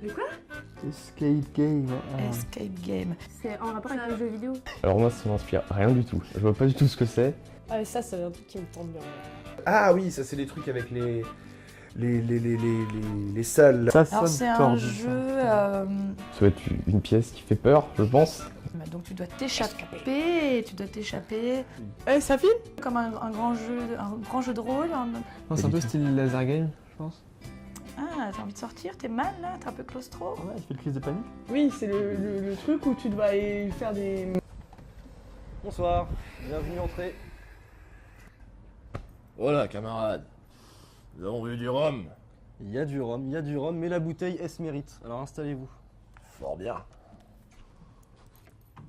De quoi? Escape game. Escape game. C'est en rapport avec les jeux vidéo? Alors moi ça m'inspire rien du tout. Je vois pas du tout ce que c'est. Ah, ça, c'est un truc qui me tente bien. Ah oui, ça c'est les trucs avec les salles. Alors c'est un jeu... Ça va être une pièce qui fait peur, je pense. Donc tu dois t'échapper, Ça filme? comme un grand jeu de rôle. Non, c'est un peu style laser game, je pense. Ah, t'as envie de sortir, t'es mal là, t'es un peu claustro. Ouais, il fait le crise de panique. Oui, c'est le truc où tu dois aller faire des... Bonsoir, bienvenue entrez. Voilà, camarades. Nous avons vu du rhum. Il y a du rhum, mais la bouteille, elle se mérite. Alors installez-vous. Fort bien.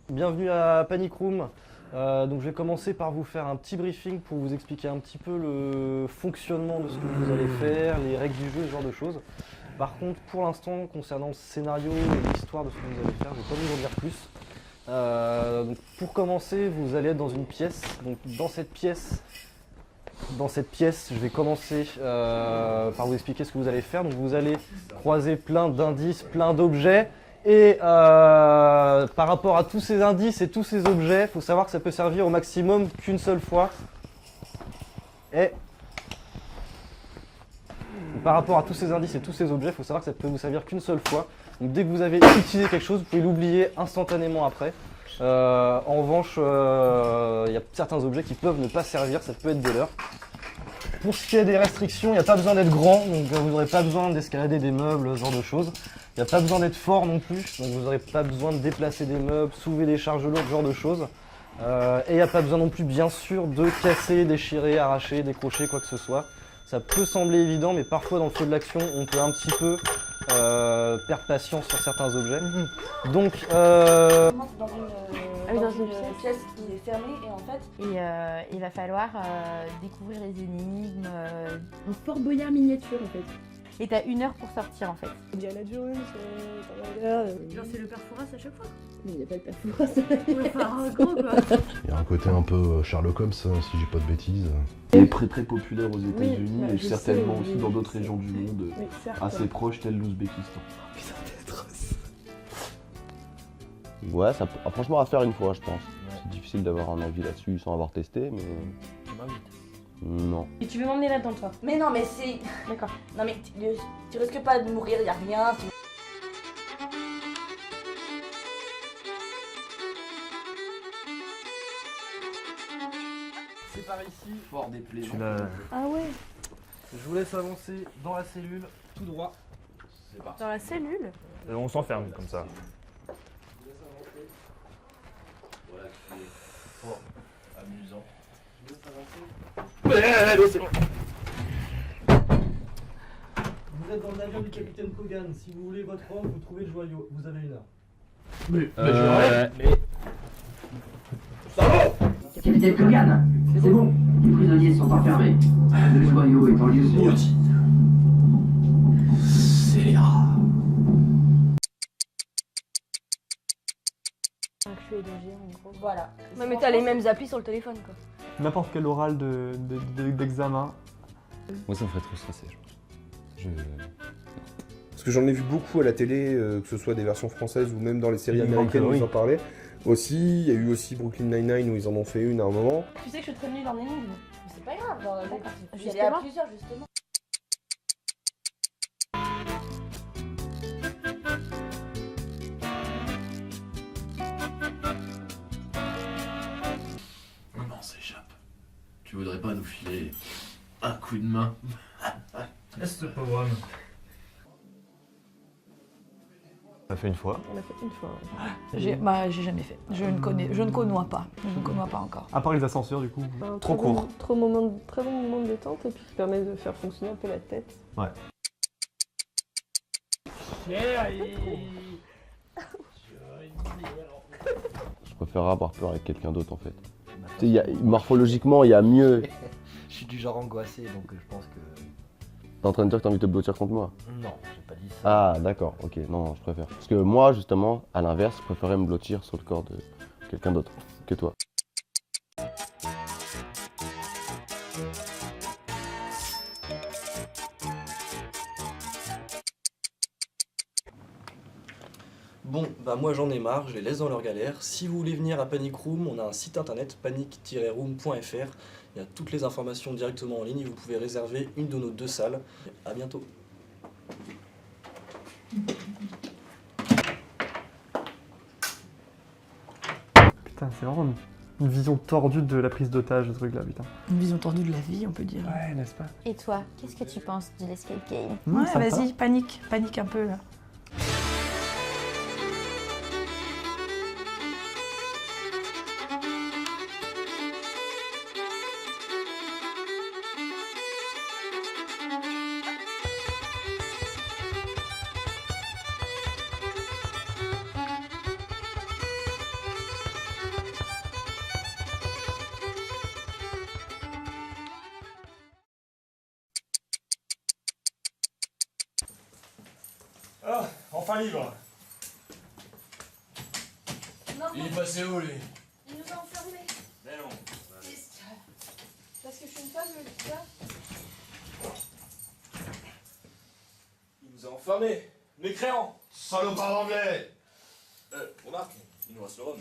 Bienvenue à Panic Room. Donc je vais commencer par vous faire un petit briefing pour vous expliquer un petit peu le fonctionnement de ce que vous allez faire, les règles du jeu, ce genre de choses. Par contre, pour l'instant, concernant le scénario et l'histoire de ce que vous allez faire, je ne vais pas vous en dire plus. Donc pour commencer, vous allez être dans une pièce. Donc dans cette pièce, je vais commencer par vous expliquer ce que vous allez faire. Donc vous allez croiser plein d'indices, plein d'objets. Et par rapport à tous ces indices et tous ces objets, il faut savoir que ça peut servir au maximum qu'une seule fois. Et par rapport à tous ces indices et tous ces objets, il faut savoir que ça peut vous servir qu'une seule fois. Donc dès que vous avez utilisé quelque chose, vous pouvez l'oublier instantanément après. En revanche, il y a certains objets qui peuvent ne pas servir, ça peut être des leurres. Pour ce qui est des restrictions, il n'y a pas besoin d'être grand, donc vous n'aurez pas besoin d'escalader des meubles, ce genre de choses. Il n'y a pas besoin d'être fort non plus, donc vous n'aurez pas besoin de déplacer des meubles, soulever des charges lourdes, ce genre de choses. Et il n'y a pas besoin non plus, bien sûr, de casser, déchirer, arracher, décrocher, quoi que ce soit. Ça peut sembler évident, mais parfois dans le feu de l'action, on peut un petit peu perdre patience sur certains objets. Donc, Dans une pièce qui est fermée et en fait il va falloir découvrir les énigmes. Un Fort Boyard miniature en fait. Et t'as 1 heure pour sortir en fait. Indiana Jones, Genre c'est le père Fouras à chaque fois. Mais il n'y a pas le père Fouras. Ouais, enfin gros quoi. Il y a un côté un peu Sherlock Holmes, si j'ai pas de bêtises. Il est très populaire aux États-Unis bah, et je certainement sais, aussi oui, dans je d'autres sais. régions du monde Oui, certes. assez proches telles l'Ouzbékistan. Putain, t'es atroce. Ouais, ça peut... franchement à faire une fois je pense. C'est difficile d'avoir un avis là-dessus sans avoir testé, mais... Non. Et tu veux m'emmener là-dedans toi? Mais non mais c'est... D'accord. Non mais tu risques pas de mourir, y a rien. c'est par ici. Fort déplaisant. Ah ouais. Je vous laisse avancer dans la cellule, tout droit. C'est parti. Dans la cellule? On s'enferme comme ça. Voilà qui est fort amusant. Vous êtes dans le navire du capitaine Kogan. Si vous voulez votre homme, vous trouvez le joyau. Vous avez 1 heure. Capitaine Kogan, c'est bon, les prisonniers sont enfermés. Le joyau est en lieu sûr. Scélérat. Un QE de G en gros. Voilà. Non mais t'as les mêmes applis sur le téléphone quoi. N'importe quel oral d'examen. Moi ça me ferait trop stresser je pense. Parce que j'en ai vu beaucoup à la télé, que ce soit des versions françaises ou même dans les séries Big Bang américaines où Theory. ils en parlaient. Aussi, il y a eu aussi Brooklyn Nine-Nine où ils en ont fait une à un moment. Tu sais que je suis très nulle en énigmes. C'est pas grave, genre, je vais aller à Justement. plusieurs justement. Comment s'échappe? Tu voudrais pas nous filer un coup de main? Laisse ce pauvre homme. Ça fait une fois. On l'a fait une fois. Ouais. J'ai jamais fait. Je ne connois pas. Je ne connois pas encore. À part les ascenseurs, du coup, Un trop très court. Très bon moment de détente et puis qui permet de faire fonctionner un peu la tête. Ouais. Je préférerais avoir peur avec quelqu'un d'autre en fait. Tu sais, morphologiquement il y a mieux. Je suis du genre angoissé, donc je pense que... T'es en train de dire que t'as envie de te blottir contre moi? Non, j'ai pas dit ça. Ah d'accord, ok, non, je préfère. Parce que moi justement, à l'inverse, je préférais me blottir sur le corps de quelqu'un d'autre que toi. Bon, bah moi j'en ai marre, je les laisse dans leur galère. Si vous voulez venir à Panic Room, on a un site internet panic-room.fr. Il y a toutes les informations directement en ligne, vous pouvez réserver une de nos 2 salles. À bientôt. Putain, c'est vraiment une vision tordue de la prise d'otage, ce truc-là, putain. Une vision tordue de la vie, on peut dire. Ouais, n'est-ce pas? Et toi, qu'est-ce que tu penses de l'escape game? Ouais, sympa. vas-y, panique un peu là. Ah, enfin libre. Non, Il est passé où, lui? il nous a enfermés. Mais non. Parce que je suis une femme, je le dis pas. Il nous a enfermés. Mécréants. Salopard anglais. Remarque, il nous reste le rhum.